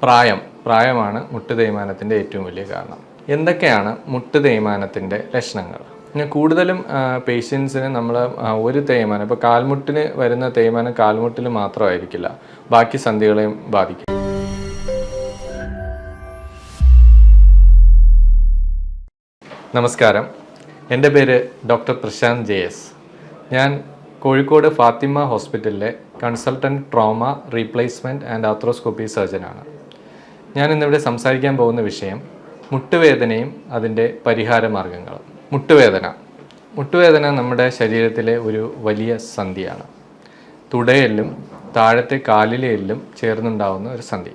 പ്രായമാണ് മുട്ട് തേയ്മാനത്തിൻ്റെ ഏറ്റവും വലിയ കാരണം. എന്തൊക്കെയാണ് മുട്ട് തേയ്മാനത്തിൻ്റെ ലക്ഷണങ്ങൾ? കൂടുതലും പേഷ്യൻസിന് നമ്മൾ ഒരു തേയ്മാനം, ഇപ്പോൾ കാൽമുട്ടിന് വരുന്ന തേയ്മാനം കാൽമുട്ടിൽ മാത്രമായിരിക്കില്ല, ബാക്കി സന്ധികളെയും ബാധിക്കും. നമസ്കാരം, എൻ്റെ പേര് ഡോക്ടർ പ്രശാന്ത് JS. ഞാൻ കോഴിക്കോട് ഫാത്തിമ ഹോസ്പിറ്റലിലെ consultant trauma replacement and arthroscopy സർജനാണ്. ഞാൻ ഇന്നിവിടെ സംസാരിക്കാൻ പോകുന്ന വിഷയം മുട്ടുവേദനയും അതിൻ്റെ പരിഹാര മാർഗങ്ങളും. മുട്ടുവേദന നമ്മുടെ ശരീരത്തിലെ ഒരു വലിയ സന്ധിയാണ്. തുടയെല്ലും താഴത്തെ കാലിലെ എല്ലും ചേർന്നുണ്ടാവുന്ന ഒരു സന്ധി.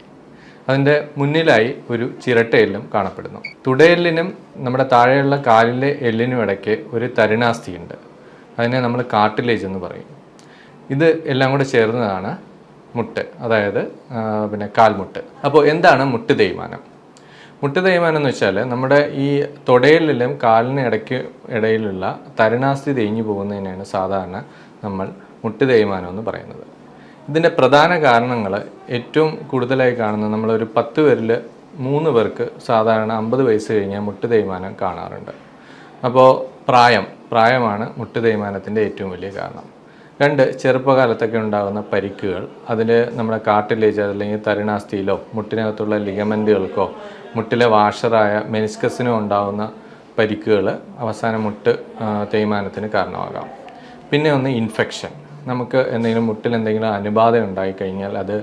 അതിൻ്റെ മുന്നിലായി ഒരു ചിരട്ടയെല്ലും കാണപ്പെടുന്നു. തുടയെല്ലിനും നമ്മുടെ താഴെയുള്ള കാലിലെ എല്ലിനും ഇടയ്ക്ക് ഒരു തരുണാസ്ഥിയുണ്ട്. അതിനെ നമ്മൾ കാർട്ടിലേജ് എന്ന് പറയും. ഇത് എല്ലാം കൂടെ ചേർന്നതാണ് മുട്ട്, അതായത് കാൽമുട്ട്. അപ്പോൾ എന്താണ് മുട്ട് തേയ്മാനം? മുട്ട് തേയ്മാനം എന്ന് വെച്ചാൽ നമ്മുടെ ഈ തുടയെല്ലിലും കാലിന് ഇടയിലുള്ള തരുണാസ്ഥി തേഞ്ഞു പോകുന്നതിനാണ് സാധാരണ നമ്മൾ മുട്ട് തേയ്മാനം എന്ന് പറയുന്നത്. ഇതിൻ്റെ പ്രധാന കാരണങ്ങൾ ഏറ്റവും കൂടുതലായി കാണുന്നത് നമ്മളൊരു 10 പേരിൽ 3 പേർക്ക് സാധാരണ 50 വയസ്സ് കഴിഞ്ഞാൽ മുട്ട് തേയ്മാനം കാണാറുണ്ട്. അപ്പോൾ പ്രായമാണ് മുട്ട് തേയ്മാനത്തിൻ്റെ ഏറ്റവും വലിയ കാരണം. 2, ചെറുപ്പകാലത്തൊക്കെ ഉണ്ടാകുന്ന പരിക്കുകൾ, അതിൽ നമ്മുടെ കാർട്ടിലേജ് അല്ലെങ്കിൽ തരുണാസ്ഥിയിലോ മുട്ടിനകത്തുള്ള ലിഗമെൻറ്റുകൾക്കോ മുട്ടിലെ വാഷറായ മെനിസ്കസിനോ ഉണ്ടാകുന്ന പരിക്കുകൾ അവസാനം മുട്ട് തേയ്മാനത്തിന് കാരണമാകാം. പിന്നെ ഒന്ന് ഇൻഫെക്ഷൻ. നമുക്ക് മുട്ടിൽ എന്തെങ്കിലും അണുബാധ ഉണ്ടായിക്കഴിഞ്ഞാൽ അത്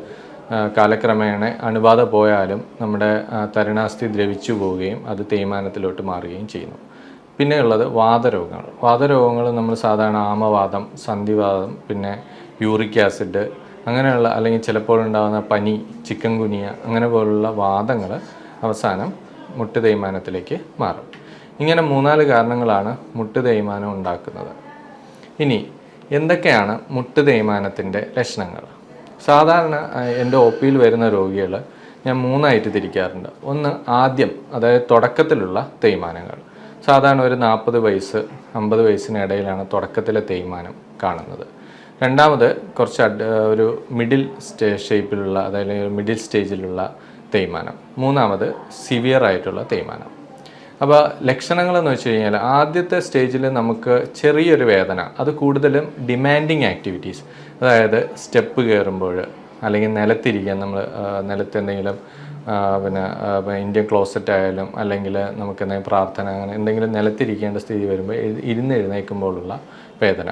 കാലക്രമേണ അണുബാധ പോയാലും നമ്മുടെ തരുണാസ്ഥി ദ്രവിച്ചു പോവുകയും അത് തേയ്മാനത്തിലോട്ട് മാറുകയും ചെയ്യുന്നു. പിന്നെ ഉള്ളത് വാതരോഗങ്ങൾ നമ്മൾ സാധാരണ ആമവാദം, സന്ധിവാദം, പിന്നെ യൂറിക് ആസിഡ് അങ്ങനെയുള്ള, അല്ലെങ്കിൽ ചിലപ്പോൾ ഉണ്ടാകുന്ന പനി, ചിക്കൻ ഗുനിയ അങ്ങനെ പോലുള്ള വാദങ്ങൾ അവസാനം മുട്ട് തേയ്മാനത്തിലേക്ക് മാറും. ഇങ്ങനെ 3-4 കാരണങ്ങളാണ് മുട്ട് തേയ്മാനം ഉണ്ടാക്കുന്നത്. ഇനി എന്തൊക്കെയാണ് മുട്ട് തേയ്മാനത്തിൻ്റെ ലക്ഷണങ്ങൾ? സാധാരണ എൻ്റെ OPയിൽ വരുന്ന രോഗികൾ ഞാൻ 3ആയിട്ട് തിരിക്കാറുണ്ട്. ഒന്ന്, ആദ്യം, അതായത് തുടക്കത്തിലുള്ള തേയ്മാനങ്ങൾ. സാധാരണ ഒരു 40 വയസ്സ് 50 വയസ്സിനിടയിലാണ് തുടക്കത്തിലെ തേയ്മാനം കാണുന്നത്. രണ്ടാമത് കുറച്ച് ഒരു മിഡിൽ ഷേപ്പിലുള്ള, അതായത് മിഡിൽ സ്റ്റേജിലുള്ള തേയ്മാനം. മൂന്നാമത് സിവിയർ ആയിട്ടുള്ള തേയ്മാനം. അപ്പോൾ ലക്ഷണങ്ങളെന്ന് വെച്ച് കഴിഞ്ഞാൽ ആദ്യത്തെ സ്റ്റേജിൽ നമുക്ക് ചെറിയൊരു വേദന, അത് കൂടുതലും ഡിമാൻഡിങ് ആക്ടിവിറ്റീസ്, അതായത് സ്റ്റെപ്പ് കയറുമ്പോൾ അല്ലെങ്കിൽ നിലത്തിരിക്കാൻ, നമ്മൾ നിലത്ത് എന്തെങ്കിലും ഇന്ത്യൻ ക്ലോസറ്റ് ആയാലും അല്ലെങ്കിൽ നമുക്ക് എന്തെങ്കിലും പ്രാർത്ഥന, അങ്ങനെ എന്തെങ്കിലും നിലത്തിരിക്കേണ്ട സ്ഥിതി വരുമ്പോൾ എഴുന്നേൽക്കുമ്പോഴുള്ള വേദന.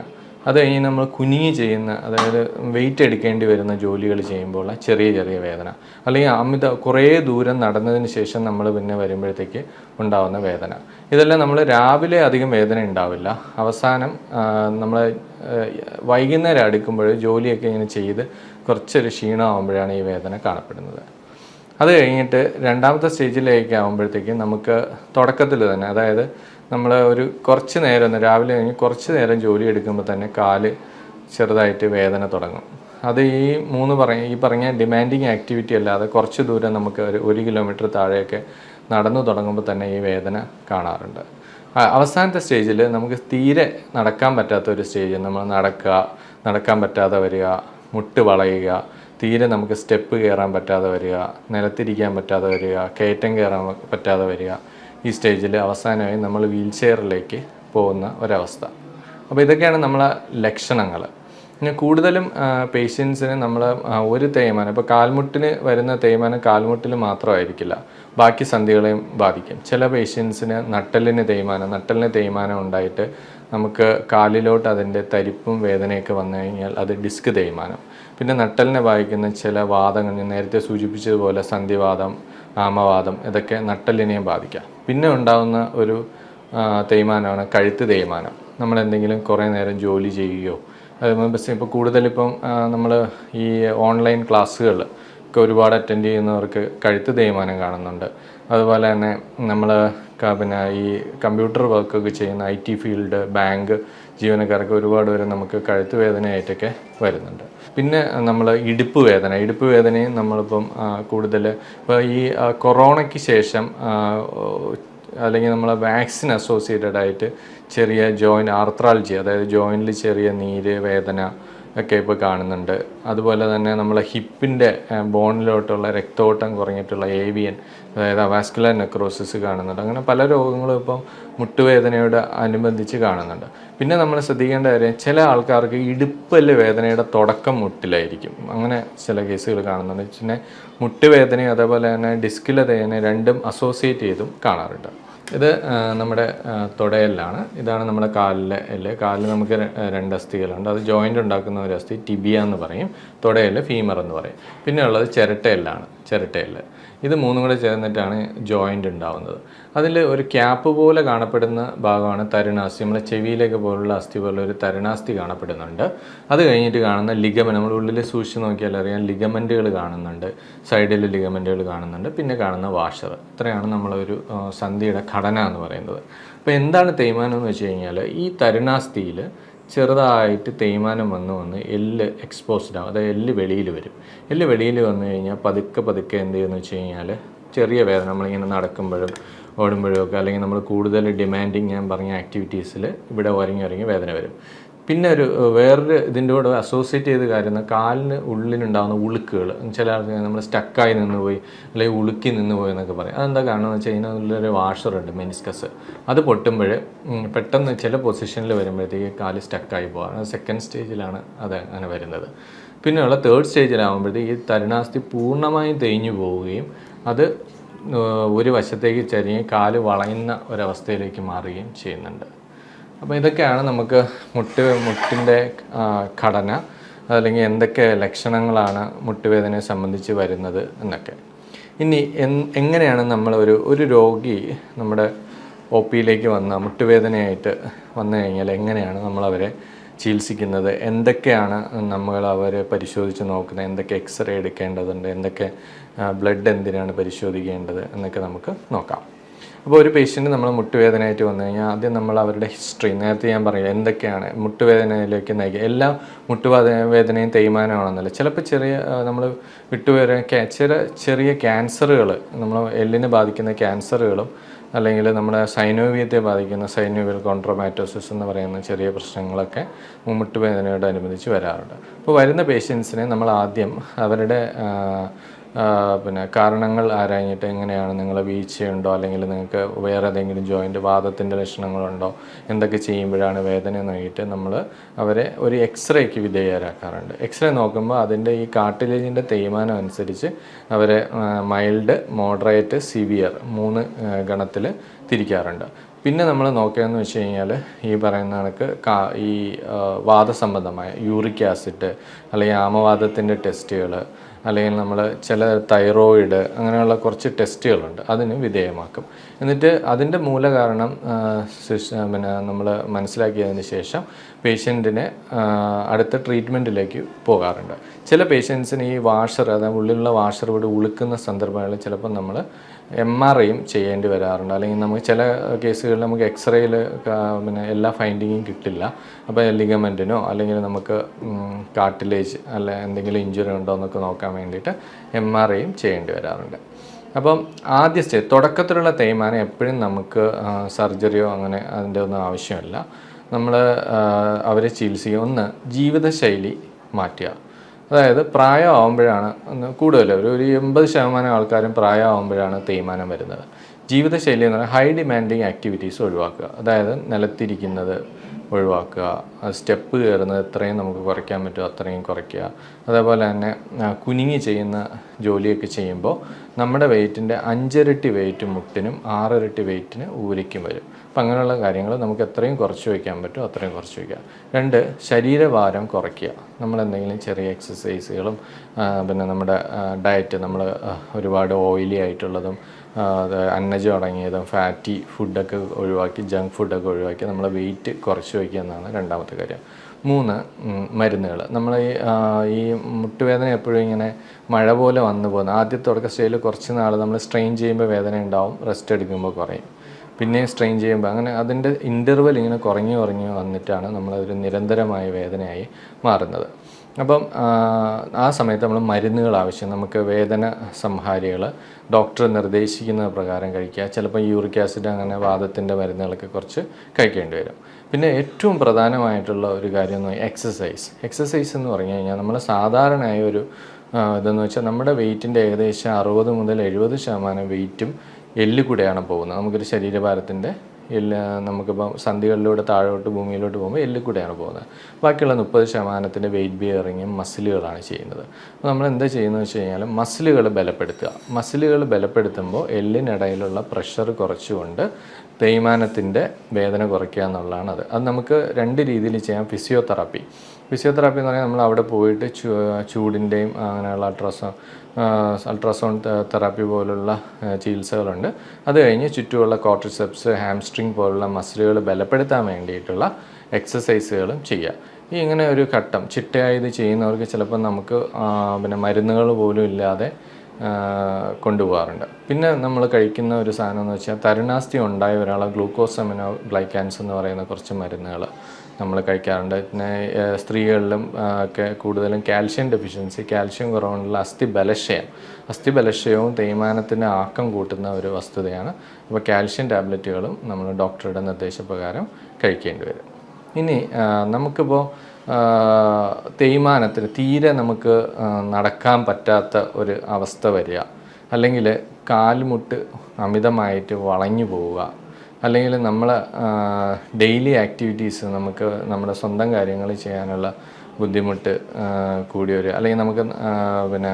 അത് കഴിഞ്ഞ് നമ്മൾ കുനിഞ്ഞ് ചെയ്യുന്ന, അതായത് വെയിറ്റ് എടുക്കേണ്ടി വരുന്ന ജോലികൾ ചെയ്യുമ്പോഴുള്ള ചെറിയ വേദന, അല്ലെങ്കിൽ കുറേ ദൂരം നടന്നതിന് ശേഷം നമ്മൾ പിന്നെ വരുമ്പോഴത്തേക്ക് ഉണ്ടാകുന്ന വേദന. ഇതെല്ലാം നമ്മൾ രാവിലെ അധികം വേദന ഉണ്ടാവില്ല, അവസാനം നമ്മൾ വൈകുന്നേരം അടുക്കുമ്പോൾ ജോലിയൊക്കെ ഇങ്ങനെ ചെയ്ത് കുറച്ചൊരു ക്ഷീണമാകുമ്പോഴാണ് ഈ വേദന കാണപ്പെടുന്നത്. അത് കഴിഞ്ഞിട്ട് രണ്ടാമത്തെ സ്റ്റേജിലേക്ക് ആകുമ്പോഴത്തേക്കും നമുക്ക് തുടക്കത്തിൽ തന്നെ, അതായത് നമ്മൾ ഒരു കുറച്ച് നേരം, രാവിലെ കഴിഞ്ഞ് കുറച്ച് നേരം ജോലി എടുക്കുമ്പോൾ തന്നെ കാല് ചെറുതായിട്ട് വേദന തുടങ്ങും. അത് ഈ പറഞ്ഞ ഡിമാൻഡിങ് ആക്ടിവിറ്റി അല്ലാതെ കുറച്ച് ദൂരം നമുക്ക് ഒരു 1 കിലോമീറ്റർ താഴെയൊക്കെ നടന്നു തുടങ്ങുമ്പോൾ തന്നെ ഈ വേദന കാണാറുണ്ട്. അവസാനത്തെ സ്റ്റേജിൽ നമുക്ക് തീരെ നടക്കാൻ പറ്റാത്ത ഒരു സ്റ്റേജ്, നമ്മൾ നടക്കാൻ പറ്റാതെ വരിക, മുട്ട് വളയുക, തീരെ നമുക്ക് സ്റ്റെപ്പ് കയറാൻ പറ്റാതെ വരിക, നിലത്തിരിക്കാൻ പറ്റാതെ വരിക, കയറ്റം കയറാൻ പറ്റാതെ വരിക. ഈ സ്റ്റേജിൽ അവസാനമായി നമ്മൾ വീൽ ചെയറിലേക്ക് പോകുന്ന ഒരവസ്ഥ. അപ്പോൾ ഇതൊക്കെയാണ് നമ്മളെ ലക്ഷണങ്ങൾ. പിന്നെ കൂടുതലും പേഷ്യൻസിന് നമ്മൾ ഒരു തേയ്മാനം, ഇപ്പോൾ കാൽമുട്ടിന് വരുന്ന തേയ്മാനം കാൽമുട്ടിൽ മാത്രമായിരിക്കില്ല, ബാക്കി സന്ധികളെയും ബാധിക്കും. ചില പേഷ്യൻസിന് നട്ടെല്ലിന് തേയ്മാനം ഉണ്ടായിട്ട് നമുക്ക് കാലിലോട്ട് അതിൻ്റെ തരിപ്പും വേദനയൊക്കെ വന്നു കഴിഞ്ഞാൽ അത് ഡിസ്ക് തേയ്മാനം. പിന്നെ നട്ടെല്ലിനെ ബാധിക്കുന്ന ചില വാദങ്ങൾ, ഞാൻ നേരത്തെ സൂചിപ്പിച്ചതുപോലെ സന്ധിവാദം, ആമവാദം, ഇതൊക്കെ നട്ടെല്ലിനെയും ബാധിക്കാം. പിന്നെ ഉണ്ടാകുന്ന ഒരു തേയ്മാനമാണ് കഴുത്ത് തേയ്മാനം. നമ്മളെന്തെങ്കിലും കുറേ നേരം ജോലി ചെയ്യുകയോ, ഇപ്പോൾ കൂടുതലിപ്പം നമ്മൾ ഈ ഓൺലൈൻ ക്ലാസ്സുകൾ ഒക്കെ ഒരുപാട് അറ്റൻഡ് ചെയ്യുന്നവർക്ക് കഴുത്ത് തേയ്മാനം കാണുന്നുണ്ട്. അതുപോലെ തന്നെ നമ്മൾ ഈ കമ്പ്യൂട്ടർ വർക്കൊക്കെ ചെയ്യുന്ന IT ഫീൽഡ്, ബാങ്ക് ജീവനക്കാർക്ക് ഒരുപാട് പേര് നമുക്ക് കഴുത്ത് വേദനയായിട്ടൊക്കെ വരുന്നുണ്ട്. പിന്നെ നമ്മൾ ഇടുപ്പ് വേദനയും നമ്മളിപ്പം കൂടുതൽ ഇപ്പോൾ ഈ കൊറോണയ്ക്ക് ശേഷം അല്ലെങ്കിൽ നമ്മൾ വാക്സിൻ അസോസിയേറ്റഡ് ആയിട്ട് ചെറിയ ജോയിൻ്റ് ആർത്രാൾജി, അതായത് ജോയിൻറ്റിൽ ചെറിയ നീര്, വേദന ഒക്കെ ഇപ്പോൾ കാണുന്നുണ്ട്. അതുപോലെ തന്നെ നമ്മളെ ഹിപ്പിൻ്റെ ബോണിലോട്ടുള്ള രക്തോട്ടം കുറഞ്ഞിട്ടുള്ള ഏവിയൻ, അതായത് വാസ്കുലർ നെക്രോസിസ് കാണുന്നുണ്ട്. അങ്ങനെ പല രോഗങ്ങളും ഇപ്പം മുട്ടുവേദനയോട് അനുബന്ധിച്ച് കാണുന്നുണ്ട്. പിന്നെ നമ്മൾ ശ്രദ്ധിക്കേണ്ട കാര്യം, ചില ആൾക്കാർക്ക് ഇടുപ്പല് വേദനയുടെ തുടക്കം മുട്ടിലായിരിക്കും. അങ്ങനെ ചില കേസുകൾ കാണുന്നുണ്ട്. പിന്നെ മുട്ടുവേദനയും അതേപോലെ തന്നെ ഡിസ്കിലെ വേദന രണ്ടും അസോസിയേറ്റ് ചെയ്തും കാണാറുണ്ട്. ഇത് നമ്മുടെ തുടയെല്ലാണ്. ഇതാണ് നമ്മുടെ കാലിലെ എല്ല്. കാലിൽ നമുക്ക് രണ്ട് അസ്ഥികളുണ്ട്. അത് ജോയിൻ്റ് ഉണ്ടാക്കുന്ന ഒരു അസ്ഥി ടിബിയ എന്ന് പറയും, തുടയെല്ല് ഫീമർ എന്ന് പറയും. പിന്നെ ഉള്ളത് ചിരട്ടയെല്ലാണ്, ചിരട്ടയെല്ല്. ഇത് മൂന്നും കൂടെ ചേർന്നിട്ടാണ് ജോയിൻ്റ് ഉണ്ടാവുന്നത്. അതിൽ ഒരു ക്യാപ്പ് പോലെ കാണപ്പെടുന്ന ഭാഗമാണ് തരുണാസ്ഥി. നമ്മളെ ചെവിയിലേക്ക് പോലുള്ള അസ്ഥി പോലെ ഒരു തരുണാസ്ഥി കാണപ്പെടുന്നുണ്ട്. അത് കഴിഞ്ഞിട്ട് കാണുന്ന ലിഗമെന്റ്, നമ്മൾ ഉള്ളിൽ സൂക്ഷിച്ച് നോക്കിയാൽ അറിയാം, ലിഗമെൻറ്റുകൾ കാണുന്നുണ്ട്, സൈഡിൽ ലിഗമെൻറ്റുകൾ കാണുന്നുണ്ട്, പിന്നെ കാണുന്ന വാഷർ. ഇത്രയാണ് നമ്മളൊരു സന്ധിയുടെ ഘടന എന്ന് പറയുന്നത്. അപ്പോൾ എന്താണ് തേയ്മാനം എന്ന് വെച്ച് കഴിഞ്ഞാൽ, ഈ തരുണാസ്ഥിയിൽ ചെറുതായിട്ട് തേയ്മാനം വന്ന് എല്ല് എക്സ്പോസ്ഡ് ആവും, അതായത് എല്ല് വെളിയിൽ വരും. എല്ല് വെളിയിൽ വന്നു കഴിഞ്ഞാൽ പതുക്കെ എന്ത് ചെയ്യുമെന്ന് വെച്ച് കഴിഞ്ഞാൽ ചെറിയ വേദന, നമ്മളിങ്ങനെ നടക്കുമ്പോഴും ഓടുമ്പോഴും ഒക്കെ, അല്ലെങ്കിൽ നമ്മൾ കൂടുതൽ ഡിമാൻഡിങ് ഞാൻ പറഞ്ഞ ആക്ടിവിറ്റീസിൽ ഇവിടെ ഒരങ്ങി വേദന വരും. പിന്നെ വേറൊരു ഇതിൻ്റെ കൂടെ അസോസിയേറ്റ് ചെയ്ത കാര്യം, കാലിന് ഉള്ളിലുണ്ടാകുന്ന ഉളുക്കുകൾ. ചില ആൾക്കാർ നമ്മൾ സ്റ്റക്കായി നിന്ന് പോയി അല്ലെങ്കിൽ ഉളുക്കി നിന്ന് പോയി എന്നൊക്കെ പറയും. അതെന്താ കാരണം എന്ന് വെച്ച് കഴിഞ്ഞാൽ ഉള്ളൊരു വാഷറുണ്ട്, മെനിസ്കസ്. അത് പൊട്ടുമ്പോൾ പെട്ടെന്ന് ചില പൊസിഷനിൽ വരുമ്പോഴത്തേക്ക് കാല് സ്റ്റക്കായി പോകാം. സെക്കൻഡ് സ്റ്റേജിലാണ് അത് അങ്ങനെ വരുന്നത്. പിന്നെയുള്ള തേർഡ് സ്റ്റേജിലാകുമ്പോഴത്തേക്ക് ഈ തരുണാസ്ഥി പൂർണ്ണമായും തേഞ്ഞു പോവുകയും അത് ഒരു വശത്തേക്ക് ചരിഞ്ഞ് കാല് വളയുന്ന ഒരവസ്ഥയിലേക്ക് മാറുകയും ചെയ്യുന്നുണ്ട്. അപ്പോൾ ഇതൊക്കെയാണ് നമുക്ക് മുട്ടിൻ്റെ ഘടന, അല്ലെങ്കിൽ എന്തൊക്കെ ലക്ഷണങ്ങളാണ് മുട്ടുവേദനയെ സംബന്ധിച്ച് വരുന്നത് എന്നൊക്കെ. ഇനി എങ്ങനെയാണ് നമ്മൾ ഒരു രോഗി നമ്മുടെ ഒ പിയിലേക്ക് മുട്ടുവേദനയായിട്ട് വന്നു കഴിഞ്ഞാൽ എങ്ങനെയാണ് നമ്മളവരെ ചികിത്സിക്കുന്നത്, എന്തൊക്കെയാണ് നമ്മൾ അവരെ പരിശോധിച്ച് നോക്കുന്നത്, എന്തൊക്കെ എക്സ്റേ എടുക്കേണ്ടതുണ്ട്, എന്തൊക്കെ ബ്ലഡ് എന്തിനാണ് പരിശോധിക്കേണ്ടത് എന്നൊക്കെ നമുക്ക് നോക്കാം. അപ്പോൾ ഒരു പേഷ്യൻറ്റ് നമ്മൾ മുട്ടുവേദനയായിട്ട് വന്നു കഴിഞ്ഞാൽ ആദ്യം നമ്മൾ അവരുടെ ഹിസ്റ്ററി, നേരത്തെ ഞാൻ പറയാം എന്തൊക്കെയാണ് മുട്ടുവേദനയിലേക്ക് നയിക്കുക. എല്ലാ മുട്ടുവേദനയും തേയ്മാനമാണെന്നല്ല, ചിലപ്പോൾ നമ്മൾ ചെറിയ ക്യാൻസറുകൾ, നമ്മൾ എല്ലിനെ ബാധിക്കുന്ന ക്യാൻസറുകളും അല്ലെങ്കിൽ നമ്മുടെ സൈനോവിയത്തെ ബാധിക്കുന്ന സൈനോവിയൽ കോൺട്രോമാറ്റോസിസ് എന്ന് പറയുന്ന ചെറിയ പ്രശ്നങ്ങളൊക്കെ മുട്ടുവേദനയോടനുബന്ധിച്ച് വരാറുണ്ട്. അപ്പോൾ വരുന്ന പേഷ്യൻസിനെ നമ്മൾ ആദ്യം അവരുടെ കാരണങ്ങൾ ആരാഞ്ഞിട്ട്, എങ്ങനെയാണ് നിങ്ങൾ വീഴ്ചയുണ്ടോ അല്ലെങ്കിൽ നിങ്ങൾക്ക് വേറെ ഏതെങ്കിലും ജോയിൻ്റ് വാദത്തിൻ്റെ ലക്ഷണങ്ങളുണ്ടോ, എന്തൊക്കെ ചെയ്യുമ്പോഴാണ് വേദന നോക്കിയിട്ട് നമ്മൾ അവരെ ഒരു എക്സ്റേക്ക് വിധേയരാക്കാറുണ്ട്. എക്സ്റേ നോക്കുമ്പോൾ അതിൻ്റെ ഈ കാർട്ടിലേജിൻ്റെ തേയ്മാനം അനുസരിച്ച് അവരെ മൈൽഡ്, മോഡറേറ്റ്, സിവിയർ 3 ഗണത്തിൽ തിരിക്കാറുണ്ട്. പിന്നെ നമ്മൾ നോക്കുകയെന്ന് വെച്ച് കഴിഞ്ഞാൽ ഈ പറയുന്ന കണക്ക് ഈ വാദസംബന്ധമായ യൂറിക് ആസിഡ് അല്ലെങ്കിൽ ആമവാദത്തിൻ്റെ ടെസ്റ്റുകൾ, അല്ലെങ്കിൽ നമ്മൾ ചില തൈറോയിഡ്, അങ്ങനെയുള്ള കുറച്ച് ടെസ്റ്റുകളുണ്ട്, അതിന് വിധേയമാക്കും. എന്നിട്ട് അതിൻ്റെ മൂലകാരണം നമ്മൾ മനസ്സിലാക്കിയതിന് ശേഷം പേഷ്യൻറ്റിനെ അടുത്ത ട്രീറ്റ്മെൻറ്റിലേക്ക് പോകാറുണ്ട്. ചില പേഷ്യൻസിന് ഈ വാഷർ, അതായത് ഉള്ളിലുള്ള വാഷർ ഇവിടെ ഉളുക്കുന്ന സന്ദർഭങ്ങളിൽ ചിലപ്പോൾ നമ്മൾ MRIയും ചെയ്യേണ്ടി വരാറുണ്ട്. അല്ലെങ്കിൽ നമുക്ക് ചില കേസുകളിൽ നമുക്ക് എക്സ്റേയിൽ എല്ലാ ഫൈൻഡിങ്ങും കിട്ടില്ല. അപ്പോൾ ലിഗമെൻറ്റിനോ അല്ലെങ്കിൽ നമുക്ക് കാർട്ടിലേജ് അല്ല എന്തെങ്കിലും ഇഞ്ചുറി ഉണ്ടോ എന്നൊക്കെ നോക്കാൻ വേണ്ടിയിട്ട് MRIയും ചെയ്യേണ്ടി വരാറുണ്ട്. അപ്പം ആദ്യ സ്റ്റേജ്, തുടക്കത്തിലുള്ള തേയ്മാനം എപ്പോഴും നമുക്ക് സർജറിയോ അങ്ങനെ അതിൻ്റെ ഒന്നും ആവശ്യമില്ല. നമ്മൾ അവരെ ചികിത്സിക്കുക, ഒന്ന് ജീവിതശൈലി മാറ്റുക. അതായത് പ്രായമാകുമ്പോഴാണ് കൂടുതൽ ഒരു 80% ആൾക്കാരും പ്രായമാകുമ്പോഴാണ് തേയ്മാനം വരുന്നത്. ജീവിതശൈലി എന്ന് പറഞ്ഞാൽ ഹൈ ഡിമാൻഡിങ് ആക്ടിവിറ്റീസ് ഒഴിവാക്കുക. അതായത് നിലത്തിരിക്കുന്നത് ഒഴിവാക്കുക, സ്റ്റെപ്പ് കയറുന്നത് എത്രയും നമുക്ക് കുറയ്ക്കാൻ പറ്റുമോ അത്രയും കുറയ്ക്കുക. അതേപോലെ തന്നെ കുനിങ്ങി ചെയ്യുന്ന ജോലിയൊക്കെ ചെയ്യുമ്പോൾ നമ്മുടെ വെയ്റ്റിൻ്റെ 5 ഇരട്ടി വെയിറ്റ് മുട്ടിനും 6 ഇരട്ടി വെയിറ്റിന് ഊരിക്കും വരും. അപ്പം അങ്ങനെയുള്ള കാര്യങ്ങൾ നമുക്ക് എത്രയും കുറച്ച് വയ്ക്കാൻ പറ്റുമോ അത്രയും കുറച്ച് വയ്ക്കുക. 2, ശരീരഭാരം കുറയ്ക്കുക. നമ്മളെന്തെങ്കിലും ചെറിയ എക്സസൈസുകളും പിന്നെ നമ്മുടെ ഡയറ്റ്, നമ്മൾ ഒരുപാട് ഓയിലി ആയിട്ടുള്ളതും അന്നജം അടങ്ങിയതും ഫാറ്റി ഫുഡൊക്കെ ഒഴിവാക്കി, ജങ്ക് ഫുഡൊക്കെ ഒഴിവാക്കി നമ്മളെ വെയിറ്റ് കുറച്ച് വയ്ക്കുക എന്നാണ് രണ്ടാമത്തെ കാര്യം. 3, മരുന്നുകൾ. നമ്മൾ ഈ മുട്ടുവേദന എപ്പോഴും ഇങ്ങനെ മഴ പോലെ വന്നു പോകുന്ന ആദ്യത്തെ തുടക്ക സ്റ്റേജിൽ കുറച്ച് നാൾ നമ്മൾ സ്ട്രെയിൻ ചെയ്യുമ്പോൾ വേദന ഉണ്ടാവും, റെസ്റ്റ് എടുക്കുമ്പോൾ കുറയും, പിന്നെയും സ്ട്രെയിൻ ചെയ്യുമ്പോൾ അങ്ങനെ അതിൻ്റെ ഇൻ്റർവെൽ ഇങ്ങനെ കുറഞ്ഞു വന്നിട്ടാണ് നമ്മളതൊരു നിരന്തരമായ വേദനയായി മാറുന്നത്. അപ്പം ആ സമയത്ത് നമ്മൾ മരുന്നുകൾ ആവശ്യം, നമുക്ക് വേദന സംഹാരികൾ ഡോക്ടർ നിർദ്ദേശിക്കുന്ന പ്രകാരം കഴിക്കുക. ചിലപ്പോൾ യൂറിക് ആസിഡ് അങ്ങനെ വാദത്തിൻ്റെ മരുന്നുകളൊക്കെ കുറച്ച് കഴിക്കേണ്ടി വരും. പിന്നെ ഏറ്റവും പ്രധാനമായിട്ടുള്ള ഒരു കാര്യം എന്ന് പറഞ്ഞാൽ എക്സസൈസ് എന്ന് പറഞ്ഞു കഴിഞ്ഞാൽ നമ്മൾ സാധാരണയായ ഒരു ഇതെന്ന് വെച്ചാൽ നമ്മുടെ വെയിറ്റിൻ്റെ ഏകദേശം 60 മുതൽ 70% വെയിറ്റും എല്ല് കൂടെയാണ് പോകുന്നത്. നമുക്കൊരു ശരീരഭാരത്തിൻ്റെ നമുക്കിപ്പം സന്ധികളിലൂടെ താഴോട്ട് ഭൂമിയിലോട്ട് പോകുമ്പോൾ എല്ലിൽ കൂടെയാണ് പോകുന്നത്. ബാക്കിയുള്ള 30% വെയിറ്റ് ബിയറിങ്ങും മസിലുകളാണ് ചെയ്യുന്നത്. അപ്പോൾ നമ്മൾ എന്താ ചെയ്യുന്നത് വെച്ച് കഴിഞ്ഞാൽ മസിലുകൾ ബലപ്പെടുത്തുമ്പോൾ എല്ലിനിടയിലുള്ള പ്രഷർ കുറച്ചുകൊണ്ട് തേയ്മാനത്തിൻ്റെ വേദന കുറയ്ക്കുക എന്നുള്ളതാണ് അത് നമുക്ക് 2 രീതിയിൽ ചെയ്യാം. ഫിസിയോതെറാപ്പി എന്ന് പറഞ്ഞാൽ നമ്മൾ അവിടെ പോയിട്ട് ചൂടിൻ്റെയും അങ്ങനെയുള്ള അൾട്രാസൗണ്ട് തെറാപ്പി പോലുള്ള ചികിത്സകളുണ്ട്. അത് കഴിഞ്ഞ് ചുറ്റുമുള്ള കോർട്ടിസെപ്സ്, ഹാംസ്ട്രിങ് പോലുള്ള മസിലുകൾ ബലപ്പെടുത്താൻ വേണ്ടിയിട്ടുള്ള എക്സസൈസുകളും ചെയ്യുക. ഇങ്ങനെ ഒരു ഘട്ടം ചിട്ടയായി ഇത് ചെയ്യുന്നവർക്ക് ചിലപ്പോൾ നമുക്ക് പിന്നെ മരുന്നുകൾ പോലും ഇല്ലാതെ കൊണ്ടുപോകാറുണ്ട്. പിന്നെ നമ്മൾ കഴിക്കുന്ന ഒരു സാധനം എന്ന് വെച്ചാൽ തരുണാസ്ഥി ഉണ്ടായ ഒരാളെ ഗ്ലൂക്കോസമിനോ ഗ്ലൈക്കാൻസ് എന്ന് പറയുന്ന കുറച്ച് മരുന്നുകൾ നമ്മൾ കഴിക്കാറുണ്ട്. പിന്നെ സ്ത്രീകളിലും ഒക്കെ കൂടുതലും കാൽഷ്യം ഡെഫിഷ്യൻസി, കാൽഷ്യം കുറവുള്ള അസ്ഥിബലക്ഷയവും തേയ്മാനത്തിന് ആക്കം കൂട്ടുന്ന ഒരു വസ്തുതയാണ്. അപ്പോൾ കാൽഷ്യം ടാബ്ലറ്റുകളും നമ്മൾ ഡോക്ടറുടെ നിർദ്ദേശപ്രകാരം കഴിക്കേണ്ടി വരും. ഇനി നമുക്കിപ്പോൾ തേയ്മാനത്തിന് തീരെ നമുക്ക് നടക്കാൻ പറ്റാത്ത ഒരു അവസ്ഥ വരിക, അല്ലെങ്കിൽ കാൽമുട്ട് അമിതമായിട്ട് വളഞ്ഞു പോവുക, അല്ലെങ്കിൽ നമ്മൾ ഡെയിലി ആക്ടിവിറ്റീസ് നമുക്ക് നമ്മുടെ സ്വന്തം കാര്യങ്ങൾ ചെയ്യാനുള്ള ബുദ്ധിമുട്ട് കൂടി വരിക, അല്ലെങ്കിൽ നമുക്ക് പിന്നെ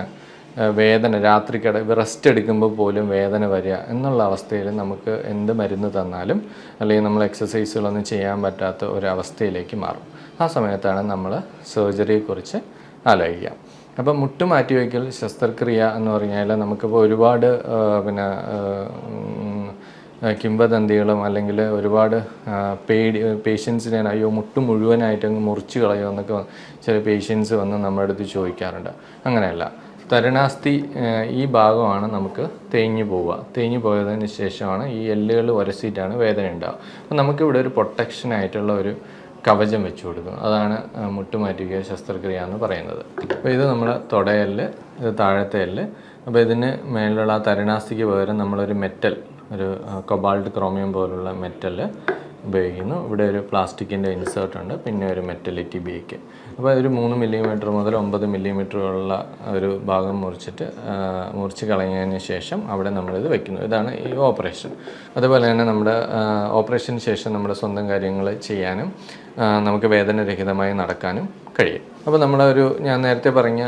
വേദന റെസ്റ്റ് എടുക്കുമ്പോൾ പോലും വേദന വരിക എന്നുള്ള അവസ്ഥയിൽ നമുക്ക് എന്ത് മരുന്ന് തന്നാലും അല്ലെങ്കിൽ നമ്മൾ എക്സസൈസുകളൊന്നും ചെയ്യാൻ പറ്റാത്ത ഒരവസ്ഥയിലേക്ക് മാറും. ആ സമയത്താണ് നമ്മൾ സർജറിയെക്കുറിച്ച് ആലോചിക്കുക. അപ്പം മുട്ട് മാറ്റിവയ്ക്കൽ ശസ്ത്രക്രിയ എന്ന് പറഞ്ഞാൽ നമുക്കിപ്പോൾ ഒരുപാട് പിന്നെ കിംവദന്തികളും അല്ലെങ്കിൽ ഒരുപാട് പേഷ്യൻസിനെ അയ്യോ മുട്ട് മുഴുവനായിട്ട് അങ്ങ് മുറിച്ച് കളയുമോ എന്നൊക്കെ ചില പേഷ്യൻസ് വന്ന് നമ്മുടെ അടുത്ത് ചോദിക്കാറുണ്ട്. അങ്ങനെയല്ല, തരുണാസ്ഥി ഈ ഭാഗമാണ് നമുക്ക് തേഞ്ഞു പോയതിന് ശേഷമാണ് ഈ എല്ലുകൾ ഉരസിയിട്ടാണ് വേദന ഉണ്ടാവുക. അപ്പോൾ നമുക്കിവിടെ ഒരു പ്രൊട്ടക്ഷനായിട്ടുള്ള ഒരു കവചം വെച്ച് കൊടുക്കും. അതാണ് മുട്ടുമാറ്റിവയ്ക്കൽ ശസ്ത്രക്രിയ എന്ന് പറയുന്നത്. അപ്പോൾ ഇത് നമ്മുടെ തുടയെല്ല്, ഇത് താഴത്തെ എല്ല്. അപ്പോൾ ഇതിന് മേലുള്ള തരുണാസ്ഥിക്ക് പകരം നമ്മളൊരു ഒരു കൊബാൾട്ട് ക്രോമിയം പോലുള്ള മെറ്റൽ ഉപയോഗിക്കുന്നു. ഇവിടെ ഒരു പ്ലാസ്റ്റിക്കിൻ്റെ ഇൻസേർട്ട് ഉണ്ട്, പിന്നെ ഒരു മെറ്റൽ ടിബിയയ്ക്ക്. അപ്പോൾ ഒരു 3 മില്ലിമീറ്റർ മുതൽ 9 മില്ലിമീറ്ററുള്ള ഒരു ഭാഗം മുറിച്ച് കളഞ്ഞതിന് ശേഷം അവിടെ നമ്മളിത് വയ്ക്കുന്നു. ഇതാണ് ഈ ഓപ്പറേഷൻ. അതുപോലെ തന്നെ നമ്മുടെ ഓപ്പറേഷന് ശേഷം നമ്മുടെ സ്വന്തം കാര്യങ്ങൾ ചെയ്യാനും നമുക്ക് വേദനരഹിതമായി നടക്കാനും കഴിയും. അപ്പോൾ ഞാൻ നേരത്തെ പറഞ്ഞ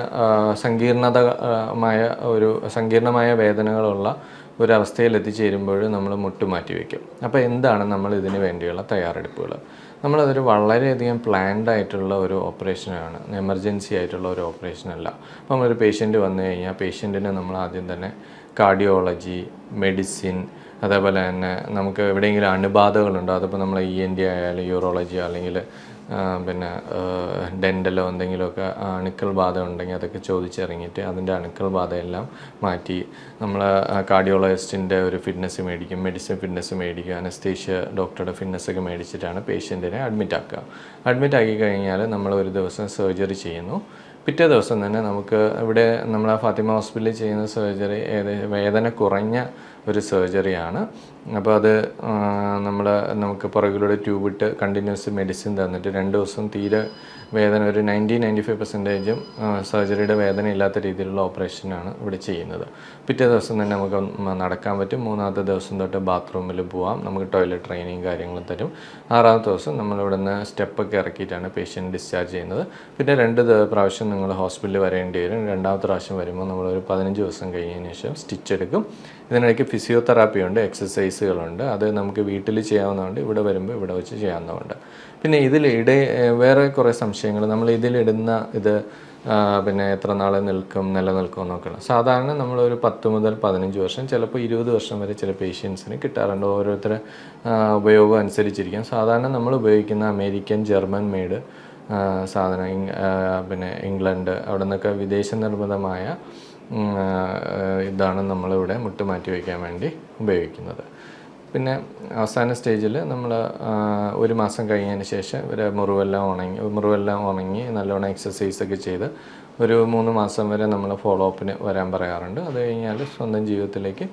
സങ്കീർണമായ വേദനകളുള്ള ഒരവസ്ഥയിൽ എത്തിച്ചേരുമ്പോൾ നമ്മൾ മുട്ട് മാറ്റി വയ്ക്കും. അപ്പോൾ എന്താണ് നമ്മൾ ഇതിന് വേണ്ടിയുള്ള തയ്യാറെടുപ്പുകൾ? നമ്മളതൊരു വളരെയധികം പ്ലാൻഡ് ആയിട്ടുള്ള ഒരു ഓപ്പറേഷനാണ്, എമർജൻസി ആയിട്ടുള്ള ഒരു ഓപ്പറേഷനല്ല. അപ്പോൾ നമ്മളൊരു പേഷ്യൻ്റ് വന്നു കഴിഞ്ഞാൽ പേഷ്യൻറ്റിന് നമ്മൾ ആദ്യം തന്നെ കാർഡിയോളജി, മെഡിസിൻ, അതേപോലെ തന്നെ നമുക്ക് എവിടെയെങ്കിലും അണുബാധകളുണ്ടോ, അതിപ്പോൾ നമ്മൾ ENT ആയാലും യൂറോളജിയോ അല്ലെങ്കിൽ പിന്നെ ഡെൻ്റലോ എന്തെങ്കിലുമൊക്കെ അണുക്കൾ ബാധ ഉണ്ടെങ്കിൽ അതൊക്കെ ചോദിച്ചിറങ്ങിയിട്ട് അതിൻ്റെ അണുക്കൾ ബാധയെല്ലാം മാറ്റി നമ്മൾ കാർഡിയോളജിസ്റ്റിൻ്റെ ഒരു ഫിറ്റ്നസ് മേടിക്കും, മെഡിസിൻ ഫിറ്റ്നസ് മേടിക്കും, അനസ്തേഷ്യ ഡോക്ടറുടെ ഫിറ്റ്നസ്സൊക്കെ മേടിച്ചിട്ടാണ് പേഷ്യൻറ്റിനെ അഡ്മിറ്റ് ആക്കി കഴിഞ്ഞാൽ നമ്മൾ ഒരു ദിവസം സർജറി ചെയ്യുന്നു. പിറ്റേ ദിവസം തന്നെ നമുക്ക് ഇവിടെ നമ്മളെ ഫാത്തിമ ഹോസ്പിറ്റലിൽ ചെയ്യുന്ന സർജറി വേദന കുറഞ്ഞ ഒരു സർജറിയാണ്. അപ്പോൾ അത് നമുക്ക് പുറകിലൂടെ ട്യൂബിട്ട് കണ്ടിന്യൂസ് മെഡിസിൻ തന്നിട്ട് 2 ദിവസം തീരെ വേദന ഒരു 90-95% സർജറിയുടെ വേദന ഇല്ലാത്ത രീതിയിലുള്ള ഓപ്പറേഷനാണ് ഇവിടെ ചെയ്യുന്നത്. പിറ്റേ ദിവസം തന്നെ നമുക്ക് നടക്കാൻ പറ്റും. 3ാമത്തെ ദിവസം തൊട്ട് ബാത്റൂമിൽ പോവാം, നമുക്ക് ടോയ്ലറ്റ് ട്രെയിനിങ് കാര്യങ്ങളും തരും. 6ാമത്തെ ദിവസം നമ്മളിവിടെ നിന്ന് സ്റ്റെപ്പൊക്കെ ഇറക്കിയിട്ടാണ് പേഷ്യൻ്റ് ഡിസ്ചാർജ് ചെയ്യുന്നത്. പിന്നെ 2 പ്രാവശ്യം നിങ്ങൾ ഹോസ്പിറ്റലിൽ വരേണ്ടി വരും. 2ാമത്തെ പ്രാവശ്യം വരുമ്പോൾ നമ്മളൊരു 15 ദിവസം കഴിഞ്ഞതിന് ശേഷം സ്റ്റിച്ച് എടുക്കും. ഇതിനിടയ്ക്ക് ഫിസിയോതെറാപ്പി ഉണ്ട്, എക്സസൈസുകളുണ്ട്. അത് നമുക്ക് വീട്ടിൽ ചെയ്യാവുന്നതുകൊണ്ട് ഇവിടെ വരുമ്പോൾ ഇവിടെ വെച്ച് ചെയ്യാവുന്നതുണ്ട്. പിന്നെ വേറെ കുറേ സംശയങ്ങൾ, നമ്മൾ ഇതിലിടുന്ന പിന്നെ എത്ര നാൾ നിലനിൽക്കും എന്നൊക്കെയാണ്. സാധാരണ നമ്മളൊരു 10 മുതൽ 15 വർഷം, ചിലപ്പോൾ 20 വർഷം വരെ ചില പേഷ്യൻസിന് കിട്ടാറുണ്ട്. ഓരോരുത്തരുടെ ഉപയോഗം അനുസരിച്ചിരിക്കും. സാധാരണ നമ്മൾ ഉപയോഗിക്കുന്ന അമേരിക്കൻ, ജർമ്മൻ മെയ്ഡ് സാധനം, പിന്നെ ഇംഗ്ലണ്ട്, അവിടെ നിന്നൊക്കെ വിദേശ നിർമ്മിതമായ ഇതാണ് നമ്മളിവിടെ മുട്ട് മാറ്റി വയ്ക്കാൻ വേണ്ടി ഉപയോഗിക്കുന്നത്. പിന്നെ അവസാന സ്റ്റേജിൽ നമ്മൾ 1 മാസം കഴിഞ്ഞതിന് ശേഷം ഇവരെ മുറിവെല്ലാം ഉണങ്ങി നല്ലോണം എക്സസൈസൊക്കെ ചെയ്ത് ഒരു 3 മാസം വരെ നമ്മൾ ഫോളോ അപ്പിന് വരാൻ പറയാറുണ്ട്. അത് കഴിഞ്ഞാൽ സ്വന്തം ജീവിതത്തിലേക്ക്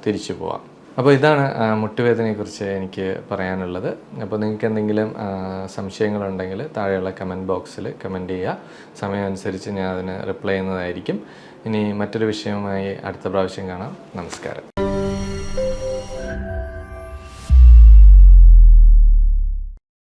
തിരിച്ചു പോവാം. അപ്പോൾ ഇതാണ് മുട്ടുവേദനയെക്കുറിച്ച് എനിക്ക് പറയാനുള്ളത്. അപ്പോൾ നിങ്ങൾക്ക് എന്തെങ്കിലും സംശയങ്ങളുണ്ടെങ്കിൽ താഴെയുള്ള കമൻറ്റ് ബോക്സിൽ കമൻറ്റ് ചെയ്യുക. സമയമനുസരിച്ച് ഞാൻ അതിന് റിപ്ലൈ ചെയ്യുന്നതായിരിക്കും. ഇനി മറ്റൊരു വിഷയവുമായി അടുത്ത പ്രാവശ്യം കാണാം. നമസ്കാരം.